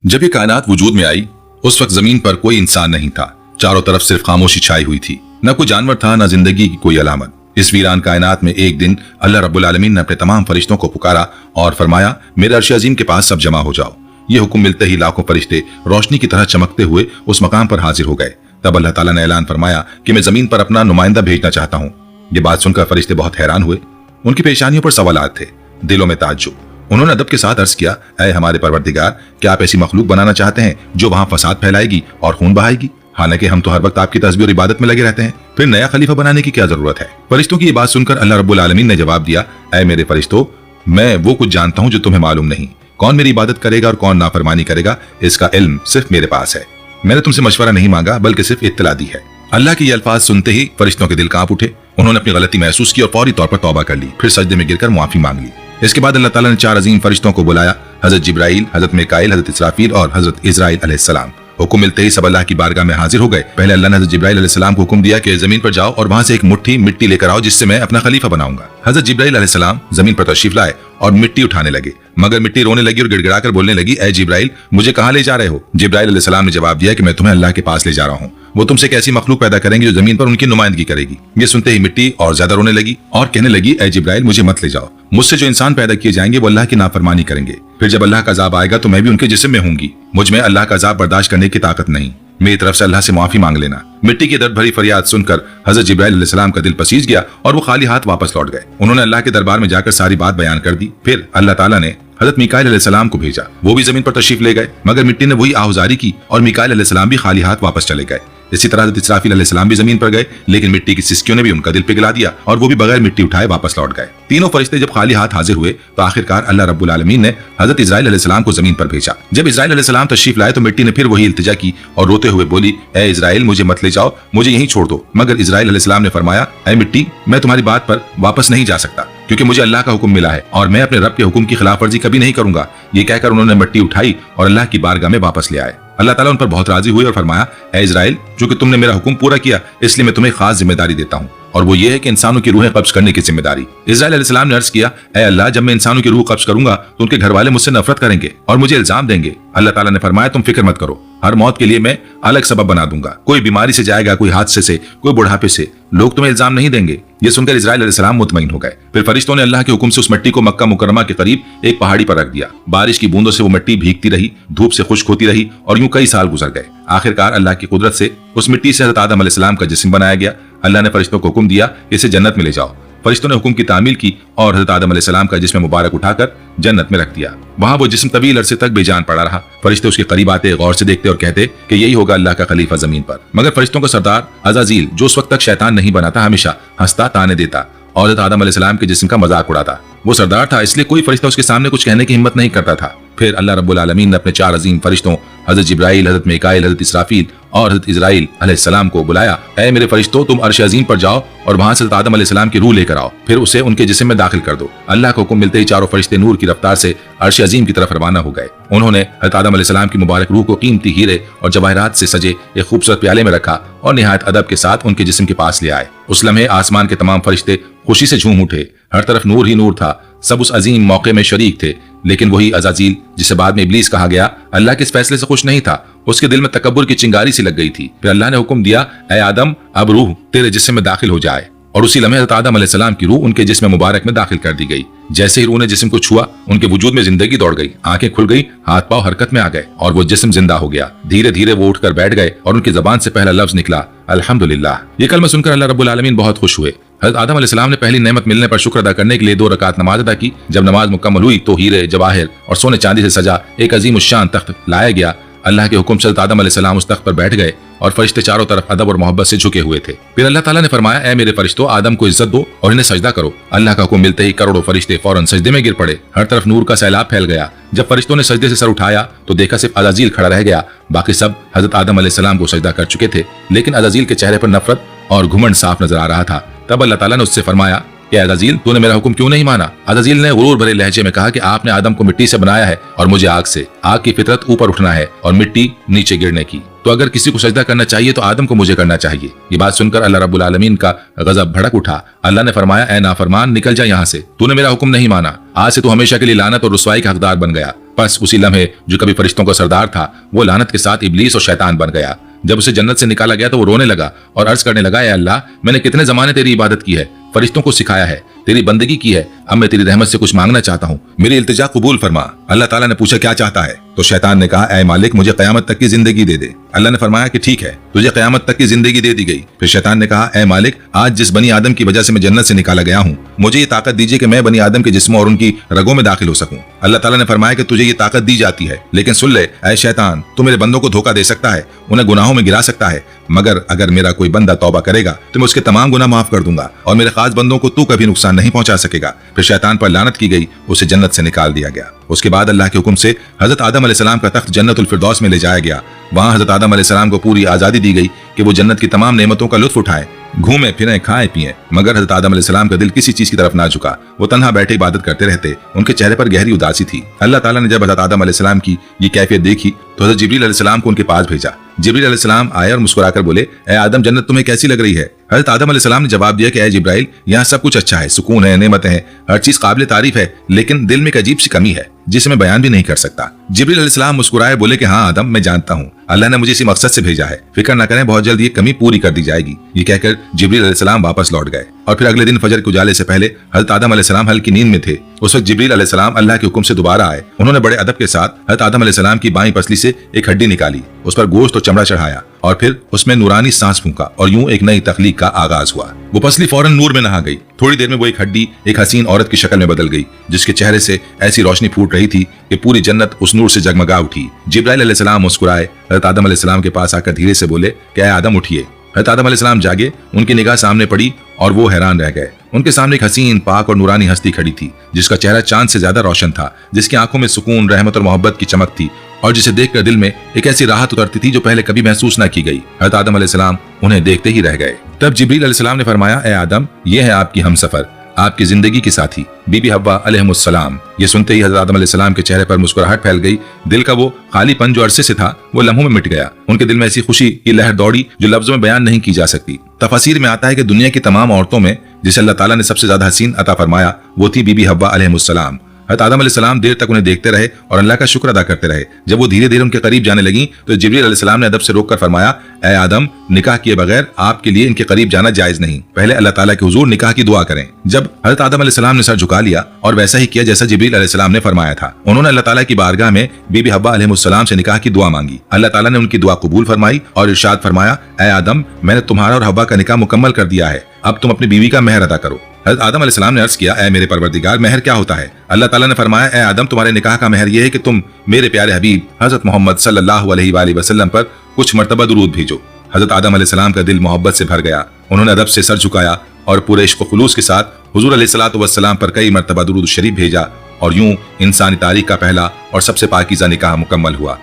जब ये कायनात वजूद में आई उस वक्त जमीन पर कोई इंसान नहीं था। चारों तरफ सिर्फ खामोशी छाई हुई थी। न कोई जानवर था, न जिंदगी की कोई अलामत। इस वीरान कायनात में एक दिन अल्लाह रब्बुल आलमीन ने अपने तमाम फरिश्तों को पुकारा और फरमाया, मेरे अर्श अजीम के पास सब जमा हो जाओ। ये हुक्म मिलते ही लाखों फरिश्ते रोशनी की तरह चमकते हुए उस मकाम पर हाजिर हो गए। तब अल्लाह ताला ने ऐलान फरमाया कि मैं जमीन पर अपना नुमाइंदा भेजना चाहता हूँ। ये बात सुनकर फरिश्ते बहुत हैरान हुए। उनकी पेशानियों पर सवालात थे, दिलों में ताज्जुब। उन्होंने अदब के साथ अर्ज किया, ऐ हमारे परवरदिगार, क्या आप ऐसी मखलूक बनाना चाहते हैं जो वहां फसाद फैलाएगी और खून बहाएगी? हालांकि हम तो हर वक्त आपकी तस्बीह और इबादत में लगे रहते हैं, फिर नया खलीफा बनाने की क्या जरूरत है? फरिश्तों की ये बात सुनकर अल्लाह रब्बुल आलमीन ने जवाब दिया, ऐ मेरे फरिश्तों, मैं वो कुछ जानता हूँ जो तुम्हें मालूम नहीं। कौन मेरी इबादत करेगा और कौन नाफरमानी करेगा, इसका इल्म सिर्फ मेरे पास है। मैंने तुमसे मशवरा नहीं मांगा बल्कि सिर्फ इत्तला दी है। अल्लाह के ये अल्फाज सुनते ही फरिश्तों के दिल कांप उठे। उन्होंने अपनी गलती महसूस की और फौरी तौर पर तौबा कर ली। फिर सजदे में गिरकर मुआफी मांग ली। इसके बाद अल्लाह ताला ने चार अजीम फरिश्तों को बुलाया, हजरत जिब्राइल, हजरत मिकाईल, हजरत इसराफील और हजरत इजराइल अलैहिस्सलाम। हुक्म मिलते ही सब अल्लाह की बारगाह में हाजिर हो गए। पहले अल्लाह ने हजरत जिब्राइल अलैहिस्सलाम को हुक्म दिया कि जमीन पर जाओ और वहां से एक मुट्ठी मिट्टी लेकर आओ जिससे मैं अपना खलीफा बनाऊंगा। हजरत जिब्राइल अलैहिस्सलाम जमीन पर तशरीफ लाए और मिट्टी उठाने लगे, मगर मिट्टी रोने लगी और गिड़गिड़ाकर बोलने लगी, ऐ जिब्राइल, मुझे कहाँ ले जा रहे हो? जिब्राइल अलैहिस्सलाम ने जवाब दिया कि मैं तुम्हें अल्लाह के पास ले जा रहा हूँ। वो तुमसे एक ऐसी मखलूक पैदा करेंगे जो जमीन पर उनकी नुमाइंदगी करेगी। ये सुनते ही मिट्टी और ज्यादा रोने लगी और कहने लगी, ऐ जिब्राइल, मुझे मत ले जाओ। मुझसे जो इंसान पैदा किए जाएंगे वो अल्लाह की नाफरमानी करेंगे। फिर जब अल्लाह का अजाब आएगा तो मैं भी उनके जिस्म में होंगी। मुझ में अल्लाह का अजाब बर्दाश्त करने की ताकत नहीं। मेरी तरफ से अल्लाह से माफी मांग लेना। मिट्टी की दर्द भरी फरियाद सुनकर हजरत जिब्राइल अलैहिस्सलाम का दिल पसीज गया और वो खाली हाथ वापस लौट गए। उन्होंने अल्लाह के दरबार में जाकर सारी बात बयान कर दी। फिर अल्लाह ताला ने हजरत मिकाईल अलैहिस्सलाम को भेजा। वो भी जमीन पर तशरीफ ले गए, मगर मिट्टी ने वही आहुजारी की और मिकाईल अलैहिस्सलाम भी खाली हाथ वापस चले गए। इसी तरह हजरत इसराफील अलैहिस्सलाम भी जमीन पर गए, लेकिन मिट्टी की सिसकियों ने भी उनका दिल पिघला दिया और वो भी बगैर मिट्टी उठाए वापस लौट गए। तीनों फरिश्ते जब खाली हाथ हाजिर हुए तो आखिरकार अल्लाह रब्बुल आलमीन ने हजरत इजराइल अलैहिस्सलाम को जमीन पर भेजा। जब इजराइल अलैहिस्सलाम तशरीफ लाए तो मिट्टी ने फिर वही इल्तिजा की और रोते हुए बोली, ऐ इजराइल, मुझे मत ले जाओ, मुझे यहीं छोड़ दो। मगर इजराइल अलैहिस्सलाम ने फरमाया, ऐ मिट्टी, मैं तुम्हारी बात पर वापस नहीं जा सकता क्योंकि मुझे अल्लाह का हुक्म मिला है और मैं अपने रब के हुक्म की खिलाफ वर्जी कभी नहीं करूंगा। ये कहकर उन्होंने मिट्टी उठाई और अल्लाह की बारगाह में वापस ले आए। अल्लाह ताला उन पर बहुत राजी हुए और फरमाया, ऐ इजराइल, चूंकि तुमने मेरा हुक्म पूरा किया इसलिए मैं तुम्हें खास जिम्मेदारी देता हूँ, और वो ये है कि इंसानों की रूहें कब्ज करने की जिम्मेदारी। इजराइल अलैहिस्सलाम ने अर्ज किया, ऐ अल्लाह, जब मैं इंसानों की रूह कब्ज करूंगा तो उनके घर वाले मुझसे नफरत करेंगे और मुझे इल्जाम देंगे। अल्लाह ताला ने फरमाया, तुम फिक्र मत करो, हर मौत के लिए मैं अलग सबब बना दूंगा। कोई बीमारी से जाएगा, कोई हादसे से, कोई बुढ़ापे से, लोग तुम्हें इल्जाम नहीं देंगे। ये सुनकर इजराइल अलैहिस्सलाम मुतमईन हो गए। फिर फरिश्तों ने अल्लाह के हुक्म से उस मिट्टी को मक्का मुकर्रमा के करीब एक पहाड़ी पर रख दिया। बारिश की बूंदों से वो मिट्टी भीगती रही, धूप से खुश्क होती रही और यूं कई साल गुजर गए। आखिरकार अल्लाह की कुदरत से उस मिट्टी से हज़रत आदम अलैहिस्सलाम का जिस्म बनाया गया। अल्लाह ने फरिश्तों को हुक्म दिया, इसे जन्नत में ले जाओ। फरिश्तों ने हुक्म की तामील की और हज़रत आदम अलैहिस्सलाम का जिस्म मुबारक उठाकर जन्नत में रख दिया। वहां वो जिस्म तवील अरसे तक बेजान पड़ा रहा। फरिश्ते उसके करीब आते, गौर से देखते और कहते कि यही होगा अल्लाह का खलीफा जमीन पर। मगर फरिश्तों का सरदार अज़ाज़ील, जो उस वक्त तक शैतान नहीं बना था, हमेशा हंसता, ताने देता और हज़रत आदम अलैहिस्सलाम के जिस्म का मजाक उड़ाता। वो सरदार था, इसलिए कोई फरिश्ता उसके सामने कुछ कहने की हिम्मत नहीं करता था। फिर अल्लाह रब्बुल आलमीन ने अपने चार अजीम फरिश्तों हजरत जिब्राइल, हजरत मिकाईल, हजरत इसराफील और हजरत इजराइल अलैहिस्सलाम को बुलाया, ऐ मेरे फरिश्तों, तुम अर्श अजीम पर जाओ और वहां से हजरत आदम अलैहिस्सलाम की रूह लेकर आओ, फिर उसे उनके जिस्म में दाखिल कर दो। अल्लाह का हुक्म मिलते ही चारों फरिश्ते नूर की रफ्तार से अर्श अजीम की तरफ रवाना हो गए। उन्होंने हजरत आदम अलैहिस्सलाम की मुबारक रूह को कीमती हीरे और जवाहरात से सजे एक खूबसूरत प्याले में रखा और निहायत अदब के साथ उनके जिस्म के पास ले आए। उस लम्हे आसमान के तमाम फरिश्ते खुशी से झूम उठे। हर तरफ नूर ही नूर था। सब उस अजीम मौके में शरीक थे। लेकिन वही अज़ाज़ील, जिसे बाद में इब्लीस कहा गया, अल्लाह के इस फैसले से खुश नहीं था। उसके दिल में तकब्बुर की चिंगारी सी लग गई थी। फिर अल्लाह ने हुक्म दिया, ऐ आदम, अब रूह तेरे जिस्म में दाखिल हो जाए। और उसी लम्हे हज़रत आदम अलैहिस्सलाम की रूह उनके जिस्म मुबारक में दाखिल कर दी गई। जैसे ही रूह ने जिस्म को छुआ, उनके वजूद में जिंदगी दौड़ गई, आंखें खुल गई, हाथ पांव हरकत में आ गए और वो जिस्म जिंदा हो गया। धीरे धीरे वो उठकर बैठ गए और उनकी जबान से पहला लफ्ज निकला, अल्हम्दुलिल्लाह। ये कलमा सुनकर अल्लाह रब्बुल आलमीन बहुत खुश हुए। हज़रत आदम अलैहिस्सलाम ने पहली नेमत मिलने पर शुक्र अदा करने के लिए 2 रकात नमाज अदा की। जब नमाज मुकम्मल हुई तो हीरे, जवाहिर और सोने चांदी से सजा एक अजीम उश्शान तख्त लाया गया। अल्लाह के हुक्म से हज़रत आदम अलैहिस्सलाम उस तख्त पर बैठ गए और फरिश्ते चारों तरफ अदब और मोहब्बत से झुके हुए थे। फिर अल्लाह ताला ने फरमाया, ऐ मेरे फरिश्तों, आदम को इज्जत दो और इन्हें सजदा करो। अल्लाह का हुक्म मिलते ही करोड़ों फरिश्ते फौरन सजदे में गिर पड़े। हर तरफ नूर का सैलाब फैल गया। जब फरिश्तों ने सजदे से सर उठाया तो देखा सिर्फ अज़ाज़ील खड़ा रह गया। बाकी सब हज़रत आदम अलैहिस्सलाम को सजदा कर चुके थे, लेकिन अज़ाज़ील के चेहरे पर नफरत और घुमंड साफ नजर आ रहा था। तब अल्लाह ताला ने उससे फरमाया कि अज़ाज़ील, तूने मेरा हुक्म क्यों नहीं माना? अज़ाज़ील ने गुरूर भरे लहजे में कहा कि आपने आदम को मिट्टी से बनाया है और मुझे आग से। आग की फितरत ऊपर उठना है और मिट्टी नीचे गिरने की, तो अगर किसी को सजदा करना चाहिए तो आदम को मुझे करना चाहिए। ये बात सुनकर अल्लाह रब्बुल आलमीन का गजब भड़क उठा। अल्लाह ने फरमाया, ऐ नाफरमान, निकल जा यहाँ से, तूने मेरा हुक्म नहीं माना। आज से तू हमेशा के लिए लानत और रुसवाई का हकदार बन गया। बस उसी लम्हे जो कभी फरिश्तों का सरदार था वो लानत के साथ इब्लीस और शैतान बन गया। जब उसे जन्नत से निकाला गया तो वो रोने लगा और अर्ज करने लगा, ऐ अल्लाह, मैंने कितने जमाने तेरी इबादत की है, फरिश्तों को सिखाया है, तेरी बंदगी की है, अब मैं तेरी रहमत से कुछ मांगना चाहता हूँ, मेरी इल्तिजा कबूल फरमा। अल्लाह ताला ने पूछा, क्या चाहता है? तो शैतान ने कहा, ऐ मालिक, मुझे क़यामत तक की जिंदगी दे दे। अल्लाह ने फरमाया कि ठीक है, तुझे क़यामत तक की जिंदगी दे दी गई। फिर शैतान ने कहा, ऐ मालिक, आज जिस बनी आदम की वजह से मैं जन्नत से निकाला गया हूँ, मुझे ये ताकत दीजिए कि मैं बनी आदम के जिस्मों और उनकी रगों में दाखिल हो सकूं। अल्लाह ताला ने फरमाया कि तुझे ये ताकत दी जाती है, लेकिन सुन ले ऐ शैतान, तू मेरे बंदों को धोखा दे सकता है, उन्हें गुनाहों में गिरा सकता है, मगर अगर मेरा कोई बंदा तौबा करेगा तो मैं उसके तमाम गुनाह माफ कर दूंगा और मेरे खास बंदों को तू कभी नुकसान नहीं पहुंचा सकेगा। फिर शैतान पर लानत की गई, उसे जन्नत से निकाल दिया गया। उसके बाद अल्लाह के हुक्म से हजरत आदम अलैहिस्सलाम का तख्त जन्नतुल फिरदौस में ले जाया गया। वहां हजरत आदम अलैहिस्सलाम को पूरी आजादी दी गई कि वो जन्नत की तमाम नेमतों का लुत्फ उठाएं, घूमे फिरें, खाएं पिएं, मगर हजरत आदम अलैहिस्सलाम का दिल किसी चीज की तरफ ना झुका। वो तन्हा बैठे इबादत करते रहते, उनके चेहरे पर गहरी उदासी थी। अल्लाह ताला ने जब हजरत आदम अलैहिस्सलाम की ये कैफियत देखी तो हजरत जिब्रील अलैहिस्सलाम को उनके पास भेजा। जिब्रील अलैहिस्सलाम आए और मुस्कुराकर बोले, ऐ आदम, जन्नत तुम्हें कैसी लग रही है? हजरत आदम अलैहिस्सलाम ने जवाब दिया कि ऐ जिब्राइल, यहाँ सब कुछ अच्छा है, सुकून है, नेमतें हैं, हर चीज काबिल तारीफ है, लेकिन दिल में एक अजीब सी कमी है जिसे मैं बयान भी नहीं कर सकता। जिब्रील अलैहिस्सलाम मुस्कुराए बोले कि हाँ आदम, मैं जानता हूँ, अल्लाह ने मुझे इसी मकसद से भेजा है, फिक्र न करें, बहुत जल्द ये कमी पूरी कर दी जाएगी। ये कहकर जिब्रील अलैहिस्सलाम वापस लौट गए और फिर अगले दिन फजर के उजाले से पहले हजरत आदम अलैहिस्सलाम हल्की नींद में थे। उस वक्त जिब्रील अलैहिस्सलाम अल्लाह के हुक्म से दोबारा आए। उन्होंने बड़े अदब के साथ हजरत आदम अलैहिस्सलाम की बाईं पसली से एक हड्डी निकाली, उस पर गोश्त और चमड़ा चढ़ाया और फिर उसमें नूरानी सांस फूंका और यूं एक नई तख्लीक का आगाज हुआ। वो पसली फौरन नूर में नहा गई। थोड़ी देर में वो एक हड्डी एक हसीन औरत की शक्ल में बदल गई, जिसके चेहरे से ऐसी रोशनी फूट रही थी कि पूरी जन्नत उस नूर से जगमगा उठी। जिब्राइल अलैहिस्सलाम मुस्कुराए हजरत आदम अलैहिस्सलाम के पास आकर धीरे से बोले कि ऐ आदम, उठिए। हजरत आदम अलैहिस्सलाम जागे, उनकी निगाह सामने पड़ी और वो हैरान रह गए। उनके सामने एक हसीन, पाक और नूरानी हस्ती खड़ी थी, जिसका चेहरा चांद से ज्यादा रोशन था, जिसकी आंखों में सुकून, रहमत और मोहब्बत की चमक थी और जिसे देखकर दिल में एक ऐसी राहत उतरती थी जो पहले कभी महसूस न की गई। हजरत आदम अलैहिस्सलाम उन्हें देखते ही रह गए। तब जिब्रील अलैहिस्सलाम ने फरमाया, ऐ आदम, ये है आपकी हमसफर, आपकी जिंदगी की साथी बीबी हव्वा अलैहिस्सलाम। ये सुनते ही हजरत आदम अलैहिस्सलाम के चेहरे पर मुस्कुराहट फैल गई। दिल का वो खालीपन जो अरसे से था वो लम्हों में मिट गया। उनके दिल में ऐसी खुशी की लहर दौड़ी जो लफ्जों में बयान नहीं की जा सकती। तफसीर में आता है कि दुनिया की तमाम औरतों में जिसे अल्लाह ताला ने सबसे ज्यादा हसीन अता फरमाया वो थी बीबी हव्वा अलैहिस्सलाम। हज़रत आदम अलैहिस्सलाम देर तक उन्हें देखते रहे और अल्लाह का शुक्र अदा करते रहे। जब वो धीरे धीरे उनके करीब जाने लगी तो जिब्रील अलैहिस्सलाम ने अदब से रोककर फरमाया, ऐ आदम, निकाह किए बगैर आपके लिए इनके करीब जाना जायज नहीं, पहले अल्लाह ताला के हुजूर निकाह की दुआ करें। जब हज़रत आदम अलैहिस्सलाम ने सर झुका लिया और वैसा ही किया जैसा जिब्रील अलैहिस्सलाम ने फरमाया था। उन्होंने अल्लाह ताला की बारगाह में बीबी हव्वा अलैहिस्सलाम से निकाह की दुआ मांगी। अल्लाह ताला ने उनकी दुआ कबूल फरमाई और इरशाद फरमाया, ऐ आदम, मैंने तुम्हारा और हव्वा का निकाह मुकम्मल कर दिया है, अब तुम अपनी बीवी का मेहर अदा करो। हज़रत आदम अलैहिस्सलाम ने अर्ज किया, ऐ मेरे परवरदिगार, मेहर क्या होता है? अल्लाह ताला ने फरमाया, ऐ आदम, तुम्हारे निकाह का मेहर यह है कि तुम मेरे प्यारे हबीब हज़रत मोहम्मद सल्लल्लाहु अलैहि वसल्लम पर कुछ मर्तबा दुरूद भेजो। हज़रत आदम अलैहिस्सलाम का दिल मोहब्बत से भर गया। उन्होंने अदब से सर झुकाया और पूरे इश्क व खुलूस के साथ हुजूर अलैहिस्सलातु वस्सलाम पर कई मर्तबा दुरूद शरीफ भेजा और यूं इंसानी तारीख का पहला और सबसे पाकीज़ा निकाह मुकम्मल हुआ।